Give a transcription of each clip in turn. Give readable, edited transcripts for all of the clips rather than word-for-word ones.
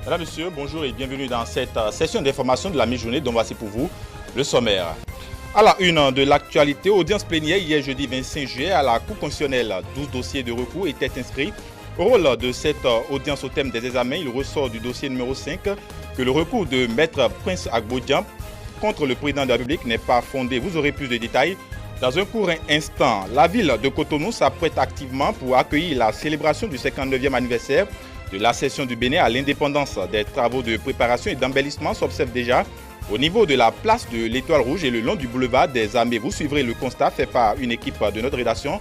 Mesdames, Messieurs, bonjour et bienvenue dans cette session d'information de la mi-journée dont voici pour vous le sommaire. À la une de l'actualité, audience plénière hier jeudi 25 juillet à la Cour constitutionnelle. 12 dossiers de recours étaient inscrits. Au rôle de cette audience au thème des examens, il ressort du dossier numéro 5 que le recours de Maître Prince Agbodjan contre le président de la République n'est pas fondé. Vous aurez plus de détails dans un court instant. La ville de Cotonou s'apprête activement pour accueillir la célébration du 59e anniversaire de l'accession du Bénin à l'indépendance. Des travaux de préparation et d'embellissement s'observent déjà au niveau de la place de l'Étoile Rouge et le long du boulevard des Armées. Vous suivrez le constat fait par une équipe de notre rédaction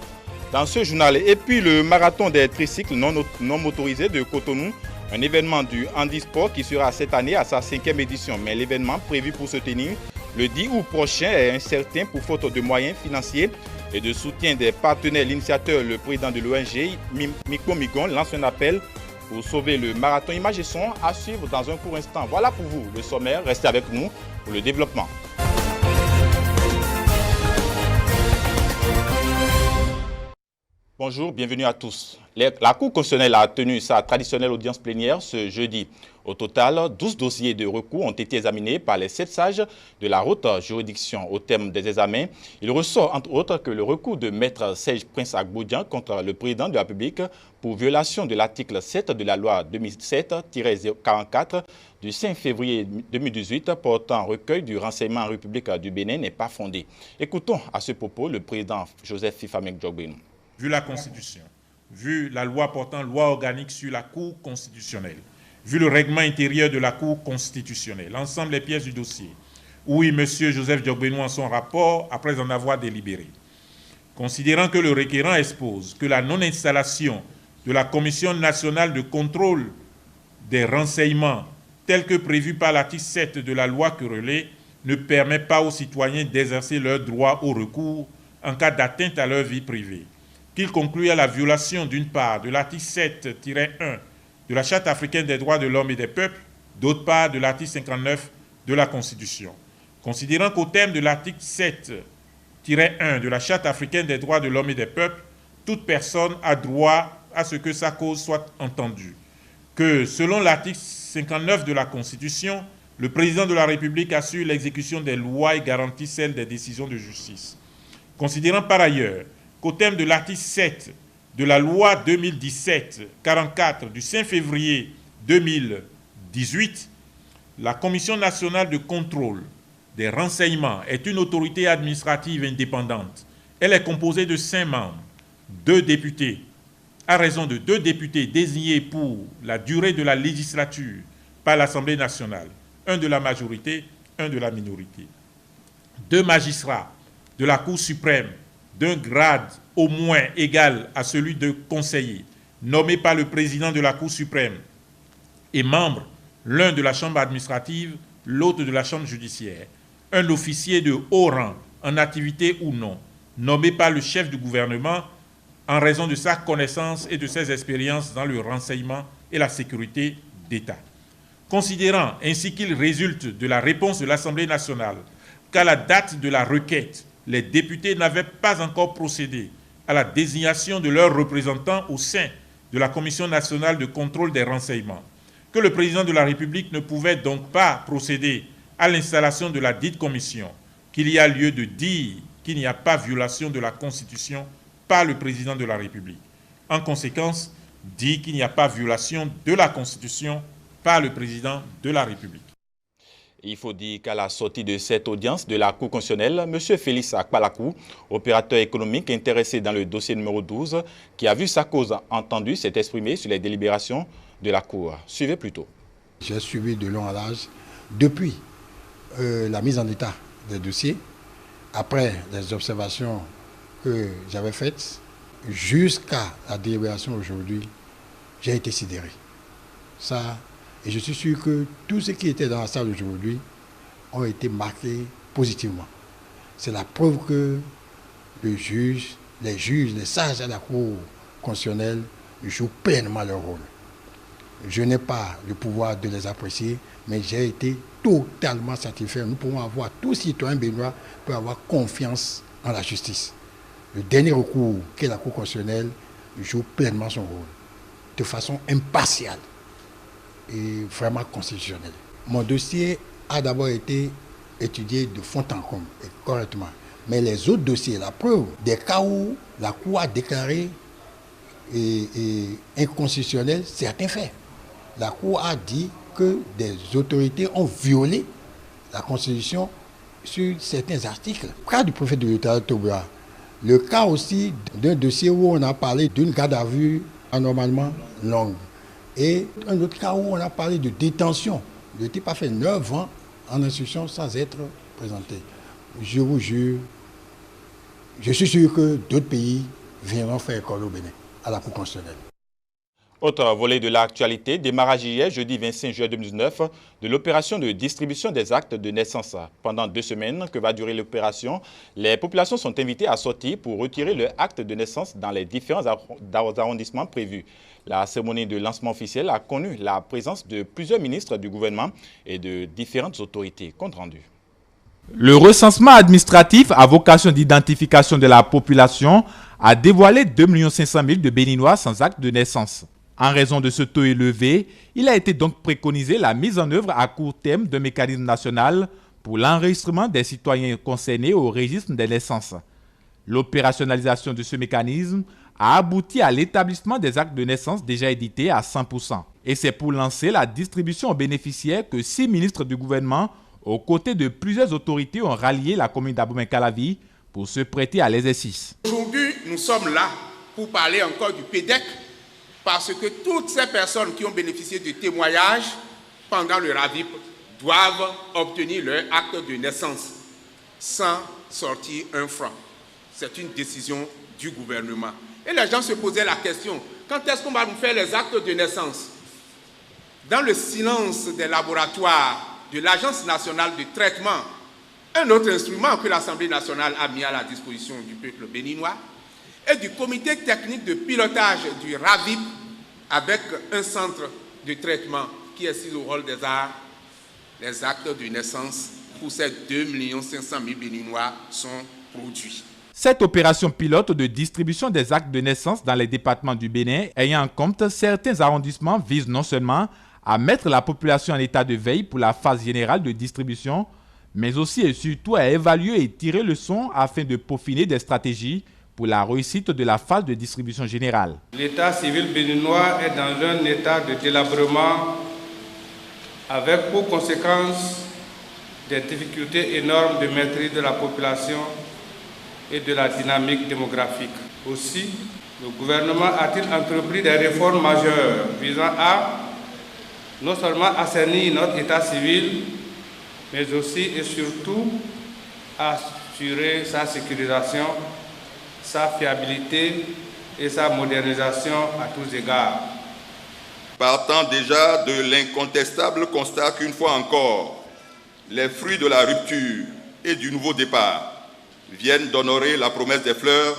dans ce journal. Et puis le marathon des tricycles non motorisés de Cotonou, un événement du handisport qui sera cette année à sa 5e édition. Mais l'événement prévu pour se tenir le 10 août prochain est incertain pour faute de moyens financiers et de soutien des partenaires. L'initiateur, le président de l'ONG, Miko Migon, lance un appel pour sauver le marathon. Images et sons à suivre dans un court instant. Voilà pour vous le sommaire. Restez avec nous pour le développement. Bonjour, bienvenue à tous. La Cour constitutionnelle a tenu sa traditionnelle audience plénière ce jeudi. Au total, 12 dossiers de recours ont été examinés par les 7 sages de la haute juridiction au thème des examens. Il ressort entre autres que le recours de Maître Serge Prince Agbodjan contre le président de la République pour violation de l'article 7 de la loi 2007-44 du 5 février 2018 portant recueil du renseignement en République du Bénin n'est pas fondé. Écoutons à ce propos le président Joseph Fifamek Djogbin. Vu la Constitution, vu la loi portant loi organique sur la Cour constitutionnelle, vu le règlement intérieur de la Cour constitutionnelle, l'ensemble des pièces du dossier, oui, M. Joseph Djogbin en son rapport après en avoir délibéré. Considérant que le requérant expose que la non-installation de la Commission nationale de contrôle des renseignements, telle que prévue par l'article 7 de la loi querellée, ne permet pas aux citoyens d'exercer leur droit au recours en cas d'atteinte à leur vie privée, qu'il conclut à la violation d'une part de l'article 7-1 de la Charte africaine des droits de l'homme et des peuples, d'autre part de l'article 59 de la Constitution. Considérant qu'au terme de l'article 7-1 de la Charte africaine des droits de l'homme et des peuples, toute personne a droit à ce que sa cause soit entendue, que selon l'article 59 de la Constitution, le président de la République assure l'exécution des lois et garantit celle des décisions de justice. Considérant par ailleurs qu'au terme de l'article 7 de la loi 2017-44 du 5 février 2018, la Commission nationale de contrôle des renseignements est une autorité administrative indépendante. Elle est composée de 5 membres, 2 députés, à raison de 2 députés désignés pour la durée de la législature par l'Assemblée nationale, 1 de la majorité, 1 de la minorité. 2 magistrats de la Cour suprême d'un grade au moins égal à celui de conseiller, nommé par le président de la Cour suprême, et membre, l'un de la chambre administrative, l'autre de la chambre judiciaire. Un officier de haut rang, en activité ou non, nommé par le chef du gouvernement en raison de sa connaissance et de ses expériences dans le renseignement et la sécurité d'État. Considérant ainsi qu'il résulte de la réponse de l'Assemblée nationale qu'à la date de la requête, les députés n'avaient pas encore procédé à la désignation de leurs représentants au sein de la Commission nationale de contrôle des renseignements, que le président de la République ne pouvait donc pas procéder à l'installation de la dite commission, qu'il y a lieu de dire qu'il n'y a pas violation de la Constitution par le président de la République. En conséquence, dit qu'il n'y a pas violation de la Constitution par le président de la République. Il faut dire qu'à la sortie de cette audience de la Cour constitutionnelle, M. Félix Akpalakou, opérateur économique intéressé dans le dossier numéro 12, qui a vu sa cause entendue, s'est exprimé sur les délibérations de la Cour. Suivez plutôt. J'ai suivi de long à large depuis la mise en état des dossiers, après les observations que j'avais faites, jusqu'à la délibération aujourd'hui, j'ai été sidéré. Ça, et je suis sûr que tous ceux qui étaient dans la salle aujourd'hui ont été marqués positivement. C'est la preuve que les juges, les sages à la Cour constitutionnelle jouent pleinement leur rôle. Je n'ai pas le pouvoir de les apprécier, mais j'ai été totalement satisfait. Nous pouvons avoir, tous citoyens béninois peuvent avoir confiance en la justice. Le dernier recours qu'est la Cour constitutionnelle joue pleinement son rôle, de façon impartiale. vraiment constitutionnel. Mon dossier a d'abord été étudié de fond en comble et correctement. Mais les autres dossiers, la preuve des cas où la Cour a déclaré inconstitutionnel certains faits. La Cour a dit que des autorités ont violé la Constitution sur certains articles. Le cas du préfet de l'État de Tobra, le cas aussi d'un dossier où on a parlé d'une garde à vue anormalement longue. Et un autre cas où on a parlé de détention. Le type a fait 9 ans en instruction sans être présenté. Je vous jure, je suis sûr que d'autres pays viendront faire école au Bénin, à la Cour constitutionnelle. Autre volet de l'actualité, démarrage hier, jeudi 25 juillet 2019, de l'opération de distribution des actes de naissance. Pendant 2 semaines que va durer l'opération, les populations sont invitées à sortir pour retirer leur acte de naissance dans les différents arrondissements prévus. La cérémonie de lancement officiel a connu la présence de plusieurs ministres du gouvernement et de différentes autorités. Compte rendu. Le recensement administratif à vocation d'identification de la population a dévoilé 2 500 000 de Béninois sans acte de naissance. En raison de ce taux élevé, il a été donc préconisé la mise en œuvre à court terme d'un mécanisme national pour l'enregistrement des citoyens concernés au registre des naissances. L'opérationnalisation de ce mécanisme a abouti à l'établissement des actes de naissance déjà édités à 100%. Et c'est pour lancer la distribution aux bénéficiaires que 6 ministres du gouvernement, aux côtés de plusieurs autorités, ont rallié la commune d'Abomey-Calavi pour se prêter à l'exercice. Aujourd'hui, nous sommes là pour parler encore du PEDEC, parce que toutes ces personnes qui ont bénéficié du témoignage pendant le RAVIP doivent obtenir leur acte de naissance sans sortir un franc. C'est une décision du gouvernement. Et les gens se posaient la question, quand est-ce qu'on va nous faire les actes de naissance? Dans le silence des laboratoires de l'Agence nationale de traitement, un autre instrument que l'Assemblée nationale a mis à la disposition du peuple béninois, et du comité technique de pilotage du RAVIP avec un centre de traitement qui est assis au rôle des arts, les actes de naissance pour ces 2 500 000 Béninois sont produits. Cette opération pilote de distribution des actes de naissance dans les départements du Bénin, ayant en compte certains arrondissements, vise non seulement à mettre la population en état de veille pour la phase générale de distribution, mais aussi et surtout à évaluer et tirer le leçon afin de peaufiner des stratégies pour la réussite de la phase de distribution générale. L'état civil béninois est dans un état de délabrement avec pour conséquence des difficultés énormes de maîtrise de la population et de la dynamique démographique. Aussi, le gouvernement a-t-il entrepris des réformes majeures visant à non seulement assainir notre état civil, mais aussi et surtout assurer sa sécurisation, sa fiabilité et sa modernisation à tous égards. Partant déjà de l'incontestable constat qu'une fois encore, les fruits de la rupture et du nouveau départ viennent d'honorer la promesse des fleurs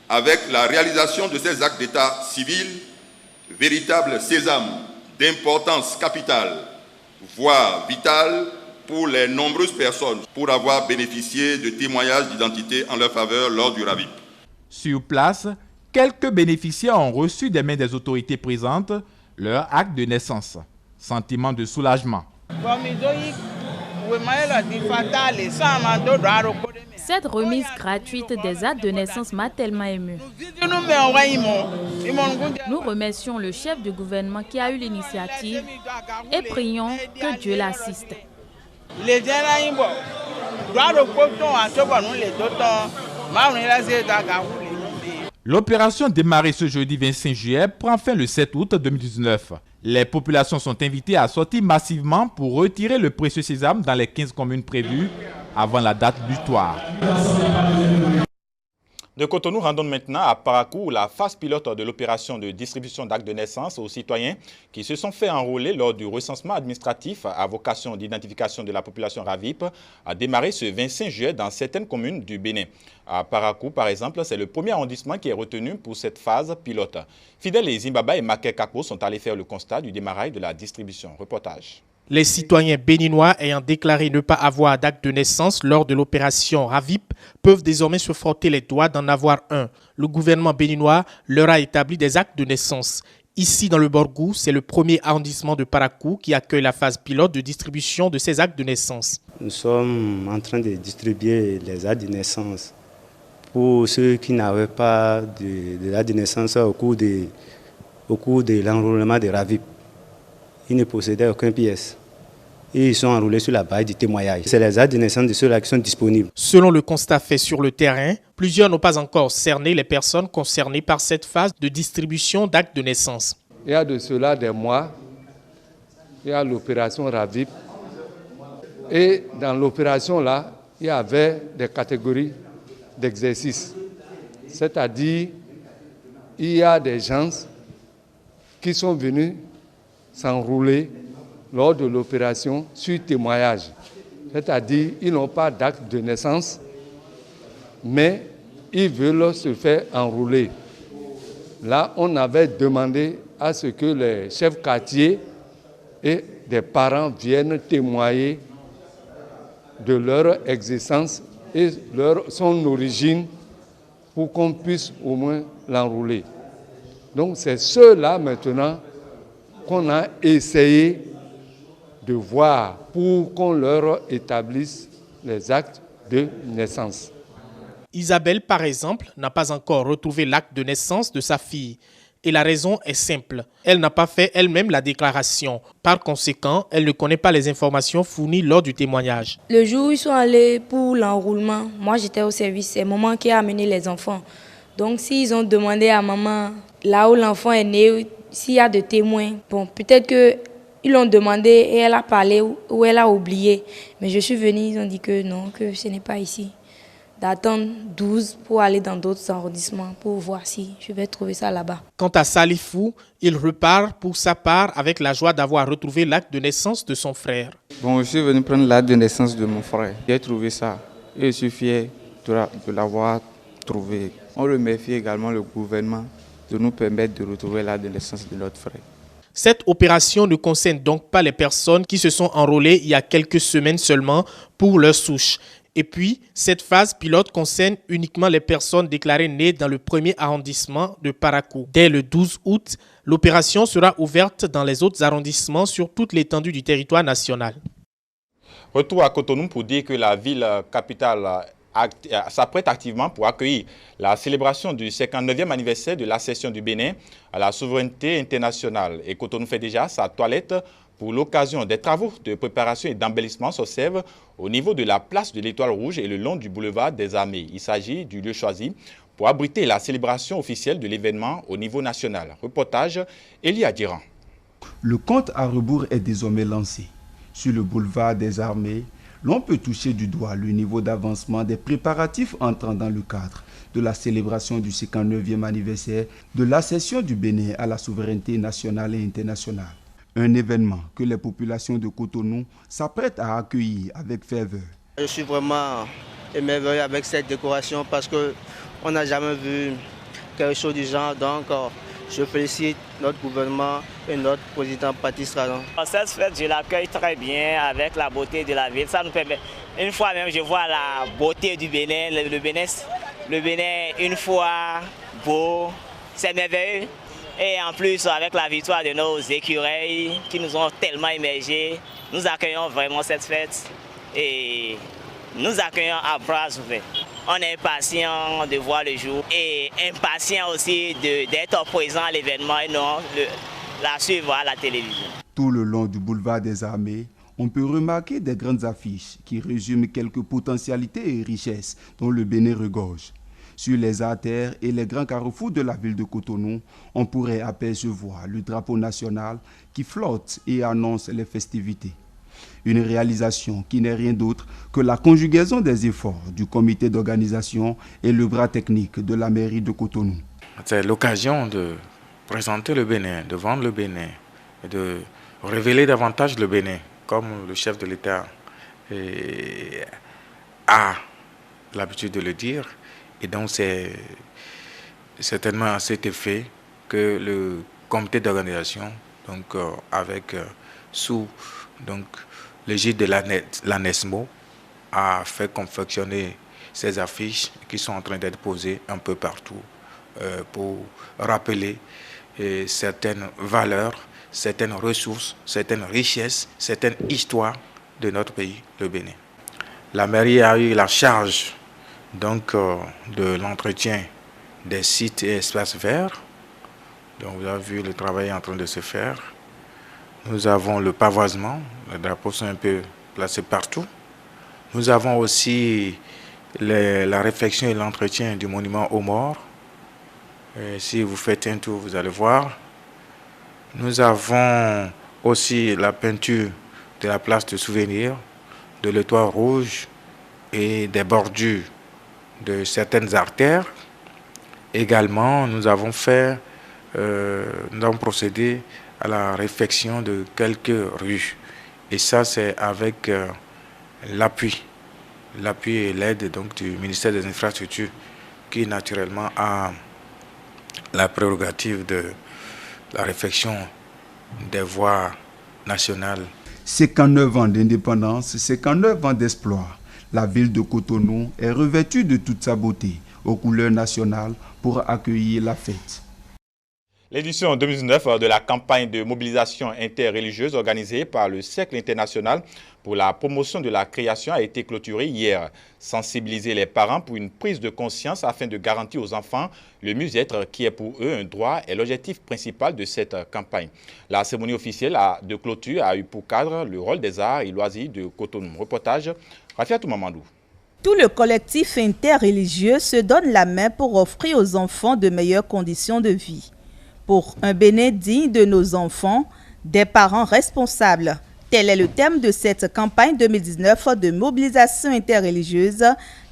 avec la réalisation de ces actes d'état civil, véritable sésame d'importance capitale, voire vitale pour les nombreuses personnes pour avoir bénéficié de témoignages d'identité en leur faveur lors du RAVIP. Sur place, quelques bénéficiaires ont reçu des mains des autorités présentes leur acte de naissance. Sentiment de soulagement. Cette remise gratuite des actes de naissance m'a tellement ému. Nous remercions le chef du gouvernement qui a eu l'initiative et prions que Dieu l'assiste. L'opération démarrée ce jeudi 25 juillet prend fin le 7 août 2019. Les populations sont invitées à sortir massivement pour retirer le précieux sésame dans les 15 communes prévues avant la date butoir. De Cotonou, rendons maintenant à Parakou, où la phase pilote de l'opération de distribution d'actes de naissance aux citoyens qui se sont fait enrôler lors du recensement administratif à vocation d'identification de la population RAVIP a démarré ce 25 juillet dans certaines communes du Bénin. À Parakou, par exemple, c'est le premier arrondissement qui est retenu pour cette phase pilote. Fidèle et Zimbabwe et Maké Kako sont allés faire le constat du démarrage de la distribution. Reportage. Les citoyens béninois ayant déclaré ne pas avoir d'acte de naissance lors de l'opération RAVIP peuvent désormais se frotter les doigts d'en avoir un. Le gouvernement béninois leur a établi des actes de naissance. Ici, dans le Borgou, c'est le premier arrondissement de Parakou qui accueille la phase pilote de distribution de ces actes de naissance. Nous sommes en train de distribuer les actes de naissance pour ceux qui n'avaient pas de l'acte de naissance au cours de l'enrôlement de Ravip. Ils ne possédaient aucune pièce. Et ils sont enrôlés sur la base du témoignage. C'est les actes de naissance de ceux-là qui sont disponibles. Selon le constat fait sur le terrain, plusieurs n'ont pas encore cerné les personnes concernées par cette phase de distribution d'actes de naissance. Il y a de cela des mois, il y a l'opération Ravip. Et dans l'opération-là, il y avait des catégories d'exercices. C'est-à-dire, il y a des gens qui sont venus s'enrôler lors de l'opération sur témoignage. C'est-à-dire, ils n'ont pas d'acte de naissance, mais ils veulent se faire enrôler. Là, on avait demandé à ce que les chefs quartiers et des parents viennent témoigner de leur existence et son origine pour qu'on puisse au moins l'enrôler. Donc c'est ceux-là maintenant qu'on a essayé de voir pour qu'on leur établisse les actes de naissance. Isabelle, par exemple, n'a pas encore retrouvé l'acte de naissance de sa fille. Et la raison est simple. Elle n'a pas fait elle-même la déclaration. Par conséquent, elle ne connaît pas les informations fournies lors du témoignage. Le jour où ils sont allés pour l'enrôlement, moi j'étais au service. C'est maman qui a amené les enfants. Donc s'ils ont demandé à maman, là où l'enfant est né, s'il y a des témoins, bon, peut-être qu'ils l'ont demandé et elle a parlé ou elle a oublié. Mais je suis venue, ils ont dit que non, que ce n'est pas ici. D'attendre 12 pour aller dans d'autres arrondissements pour voir si je vais trouver ça là-bas. Quant à Salifou, il repart pour sa part avec la joie d'avoir retrouvé l'acte de naissance de son frère. Bon, je suis venu prendre l'acte de naissance de mon frère. J'ai trouvé ça et je suis fier de l'avoir trouvé. On remercie également le gouvernement de nous permettre de retrouver l'acte de naissance de notre frère. Cette opération ne concerne donc pas les personnes qui se sont enrôlées il y a quelques semaines seulement pour leur souche. Et puis, cette phase pilote concerne uniquement les personnes déclarées nées dans le premier arrondissement de Parakou. Dès le 12 août, l'opération sera ouverte dans les autres arrondissements sur toute l'étendue du territoire national. Retour à Cotonou pour dire que la ville capitale s'apprête activement pour accueillir la célébration du 59e anniversaire de l'accession du Bénin à la souveraineté internationale. Et Cotonou fait déjà sa toilette pour l'occasion. Des travaux de préparation et d'embellissement s'observent au niveau de la place de l'Étoile Rouge et le long du boulevard des Armées. Il s'agit du lieu choisi pour abriter la célébration officielle de l'événement au niveau national. Reportage Elia Diran. Le compte à rebours est désormais lancé. Sur le boulevard des Armées, l'on peut toucher du doigt le niveau d'avancement des préparatifs entrant dans le cadre de la célébration du 59e anniversaire de l'accession du Bénin à la souveraineté nationale et internationale. Un événement que les populations de Cotonou s'apprêtent à accueillir avec ferveur. Je suis vraiment émerveillé avec cette décoration parce qu'on n'a jamais vu quelque chose du genre. Donc, je félicite notre gouvernement et notre président Patrice Talon. Cette fête, je l'accueille très bien avec la beauté de la ville. Ça nous permet. Une fois même, je vois la beauté du Bénin, le Bénin une fois beau, c'est merveilleux. Et en plus, avec la victoire de nos écureuils qui nous ont tellement émergés, nous accueillons vraiment cette fête et nous accueillons à bras ouverts. On est impatient de voir le jour et impatient aussi d'être présent à l'événement et non la suivre à la télévision. Tout le long du boulevard des Armées, on peut remarquer des grandes affiches qui résument quelques potentialités et richesses dont le Bénin regorge. Sur les artères et les grands carrefours de la ville de Cotonou, on pourrait apercevoir le drapeau national qui flotte et annonce les festivités. Une réalisation qui n'est rien d'autre que la conjugaison des efforts du comité d'organisation et le bras technique de la mairie de Cotonou. C'est l'occasion de présenter le Bénin, de vendre le Bénin, et de révéler davantage le Bénin, comme le chef de l'État a l'habitude de le dire. Et donc c'est certainement à cet effet que le comité d'organisation, sous l'égide de l'ANESMO, a fait confectionner ces affiches qui sont en train d'être posées un peu partout pour rappeler certaines valeurs, certaines ressources, certaines richesses, certaines histoires de notre pays, le Bénin. La mairie a eu la charge donc, de l'entretien des sites et espaces verts. Donc vous avez vu, le travail est en train de se faire. Nous avons le pavoisement, les drapeaux sont un peu placés partout. Nous avons aussi la réfection et l'entretien du monument aux morts. Et si vous faites un tour, vous allez voir. Nous avons aussi la peinture de la place de souvenir, de l'étoile rouge et des bordures de certaines artères. Également, nous avons procédé à la réfection de quelques rues. Et ça, c'est avec l'appui et l'aide donc du ministère des Infrastructures qui, naturellement, a la prérogative de la réfection des voies nationales. C'est qu'en 9 ans d'indépendance, c'est qu'en 9 ans d'espoir, la ville de Cotonou est revêtue de toute sa beauté aux couleurs nationales pour accueillir la fête. L'édition 2019 de la campagne de mobilisation interreligieuse organisée par le Cercle international pour la promotion de la création a été clôturée hier. Sensibiliser les parents pour une prise de conscience afin de garantir aux enfants le mieux-être qui est pour eux un droit est l'objectif principal de cette campagne. La cérémonie officielle de clôture a eu pour cadre le rôle des arts et loisirs de Cotonou. Reportage Rafiatou Mamadou. Tout le collectif interreligieux se donne la main pour offrir aux enfants de meilleures conditions de vie. Pour un Bénin digne de nos enfants, des parents responsables. Tel est le thème de cette campagne 2019 de mobilisation interreligieuse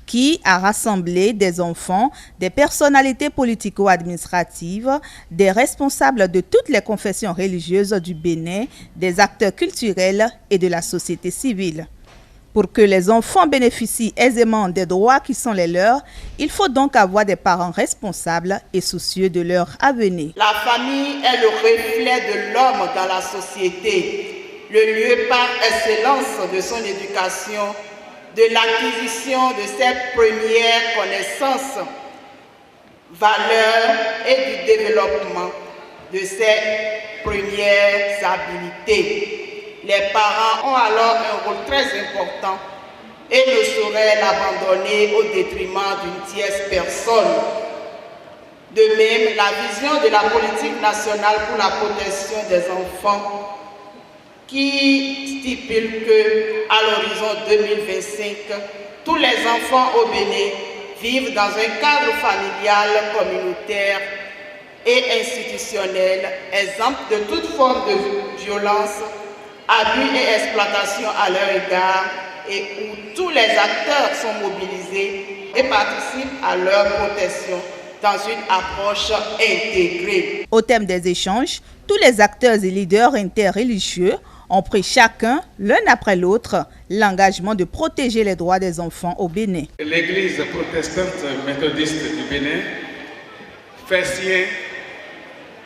qui a rassemblé des enfants, des personnalités politico-administratives, des responsables de toutes les confessions religieuses du Bénin, des acteurs culturels et de la société civile. Pour que les enfants bénéficient aisément des droits qui sont les leurs, il faut donc avoir des parents responsables et soucieux de leur avenir. La famille est le reflet de l'homme dans la société, le lieu par excellence de son éducation, de l'acquisition de ses premières connaissances, valeurs et du développement de ses premières habiletés. Les parents ont alors un rôle très important et ne sauraient l'abandonner au détriment d'une tierce personne. De même, la vision de la politique nationale pour la protection des enfants qui stipule qu'à l'horizon 2025, tous les enfants au Bénin vivent dans un cadre familial, communautaire et institutionnel, exempt de toute forme de violence, abus et exploitation à leur égard et où tous les acteurs sont mobilisés et participent à leur protection dans une approche intégrée. Au thème des échanges, tous les acteurs et leaders interreligieux ont pris chacun, l'un après l'autre, l'engagement de protéger les droits des enfants au Bénin. L'Église protestante méthodiste du Bénin fait sien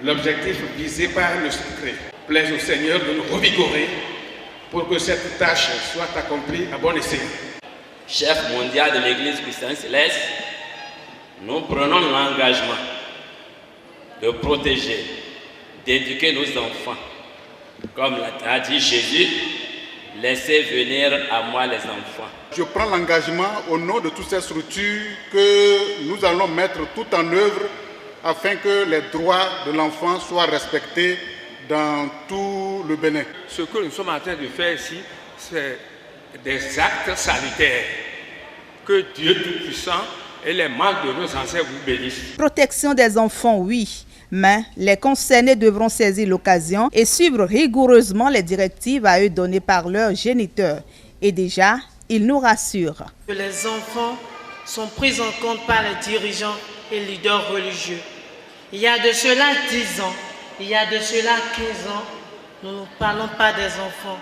l'objectif visé par le secret. Plaise au Seigneur de nous revigorer pour que cette tâche soit accomplie à bon escient. Chef mondial de l'Église chrétienne céleste, nous prenons l'engagement de protéger, d'éduquer nos enfants. Comme l'a dit Jésus, laissez venir à moi les enfants. Je prends l'engagement au nom de toutes ces structures que nous allons mettre tout en œuvre afin que les droits de l'enfant soient respectés dans tout le Bénin. Ce que nous sommes en train de faire ici, c'est des actes salutaires. Que Dieu Tout-Puissant et les membres de nos ancêtres vous bénissent. Protection des enfants, oui, mais les concernés devront saisir l'occasion et suivre rigoureusement les directives à eux données par leurs géniteurs. Et déjà, ils nous rassurent. Les enfants sont pris en compte par les dirigeants et leaders religieux. Il y a de cela 10 ans, il y a de cela 15 ans, nous ne parlons pas des enfants.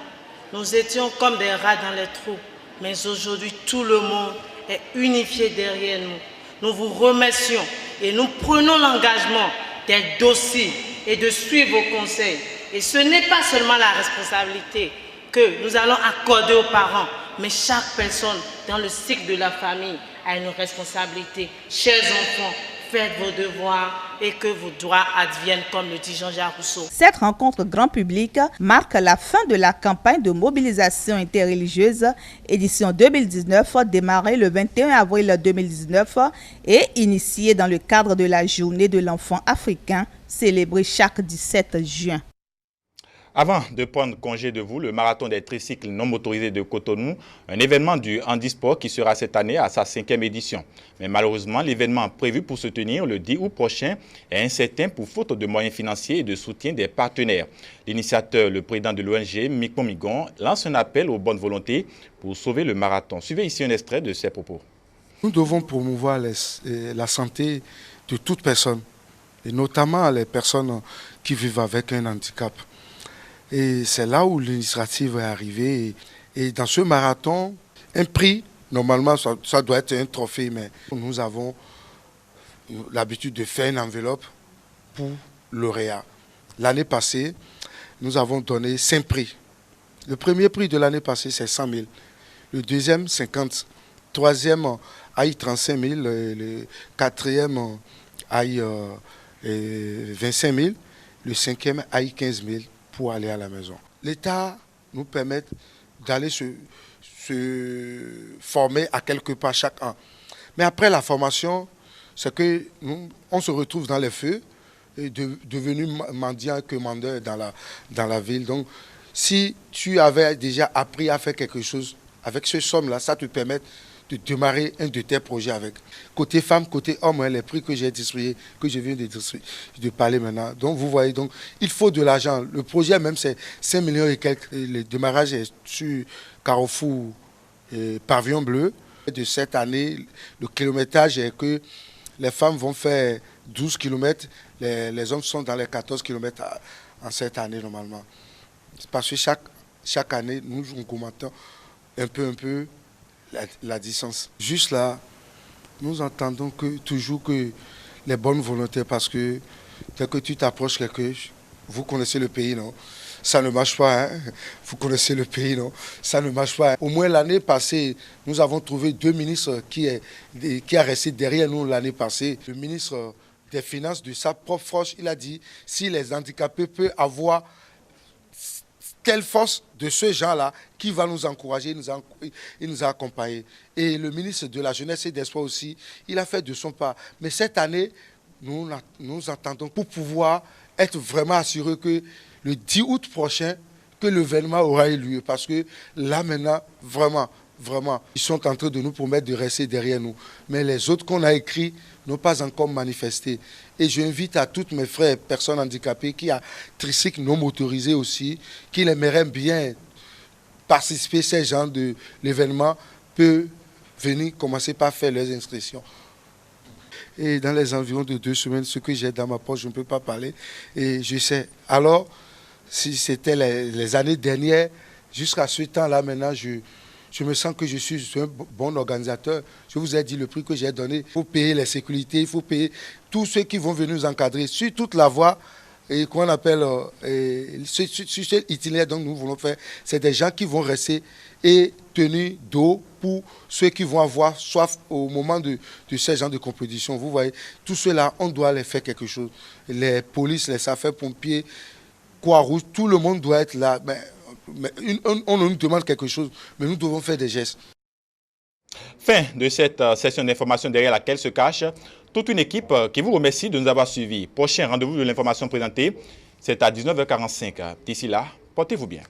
Nous étions comme des rats dans les trous. Mais aujourd'hui, tout le monde est unifié derrière nous. Nous vous remercions et nous prenons l'engagement d'être dociles et de suivre vos conseils. Et ce n'est pas seulement la responsabilité que nous allons accorder aux parents, mais chaque personne dans le cycle de la famille a une responsabilité. Chers enfants, faites vos devoirs et que vos droits adviennent, comme le dit Jean-Jacques Rousseau. Cette rencontre grand public marque la fin de la campagne de mobilisation interreligieuse édition 2019 démarrée le 21 avril 2019 et initiée dans le cadre de la journée de l'enfant africain célébrée chaque 17 juin. Avant de prendre congé de vous, le marathon des tricycles non motorisés de Cotonou, un événement du handisport qui sera cette année à sa 5e édition. Mais malheureusement, l'événement prévu pour se tenir le 10 août prochain est incertain pour faute de moyens financiers et de soutien des partenaires. L'initiateur, le président de l'ONG, Mikon Migon, lance un appel aux bonnes volontés pour sauver le marathon. Suivez ici un extrait de ses propos. Nous devons promouvoir la santé de toute personne, et notamment les personnes qui vivent avec un handicap. Et c'est là où l'initiative est arrivée. Et dans ce marathon, un prix, normalement, ça doit être un trophée, mais nous avons l'habitude de faire une enveloppe pour lauréat. L'année passée, nous avons donné 5 prix. Le premier prix de l'année passée, c'est 100 000. Le deuxième, 50. Le troisième, aille 35 000. Le quatrième, aille 25 000. Le cinquième, aille 15 000. Pour aller à la maison. L'État nous permet d'aller se former à quelque part chaque an. Mais après la formation, c'est que on se retrouve dans les feux, et devenu mendiant commandeur dans la ville. Donc, si tu avais déjà appris à faire quelque chose, avec ce somme-là, ça te permet de démarrer un de tes projets avec. Côté femme, côté homme, les prix que j'ai distribués, que je viens de parler maintenant. Donc vous voyez, donc, il faut de l'argent. Le projet même, c'est 5 millions et quelques. Le démarrage est sur Carrefour et Pavillon Bleu. De cette année, le kilométrage est que les femmes vont faire 12 km, les hommes sont dans les 14 km en cette année normalement. Parce que chaque année, nous commentons un peu la distance. Juste là, nous entendons toujours que les bonnes volontés, parce que dès que tu t'approches quelqu'un, vous connaissez le pays, non? Ça ne marche pas, hein? Vous connaissez le pays, non? Ça ne marche pas. Au moins l'année passée, nous avons trouvé 2 ministres qui a resté derrière nous l'année passée. Le ministre des Finances de sa propre force, il a dit, si les handicapés peuvent avoir telle force de ce genre-là qui va nous encourager, il nous a accompagnés. Et le ministre de la Jeunesse et des Sports aussi, il a fait de son part. Mais cette année, nous attendons pour pouvoir être vraiment assurés que le 10 août prochain, que l'événement aura eu lieu. Parce que là maintenant, vraiment, ils sont en train de nous promettre de rester derrière nous. Mais les autres qu'on a écrits n'ont pas encore manifesté. Et j'invite à toutes mes frères, personnes handicapées, qui ont tricycle non motorisé aussi, qui aimeraient bien participer à ce genre de l'événement, peuvent venir commencer par faire leurs inscriptions. Et dans les environs de 2 semaines, ce que j'ai dans ma poche, je ne peux pas parler. Et je sais. Alors, si c'était les années dernières, jusqu'à ce temps-là, maintenant, je me sens que je suis un bon organisateur. Je vous ai dit le prix que j'ai donné. Il faut payer les sécurités, il faut payer tous ceux qui vont venir nous encadrer sur toute la voie et qu'on appelle sur cet itinéraire dont nous voulons faire. C'est des gens qui vont rester et tenus d'eau pour ceux qui vont avoir soif au moment de ces gens de compétition. Vous voyez, tout cela, on doit les faire quelque chose. Les polices, les affaires-pompiers, Croix-Rouge, tout le monde doit être là. Mais on nous demande quelque chose, mais nous devons faire des gestes. Fin de cette session d'information derrière laquelle se cache toute une équipe qui vous remercie de nous avoir suivis. Prochain rendez-vous de l'information présentée, c'est à 19h45. D'ici là, portez-vous bien.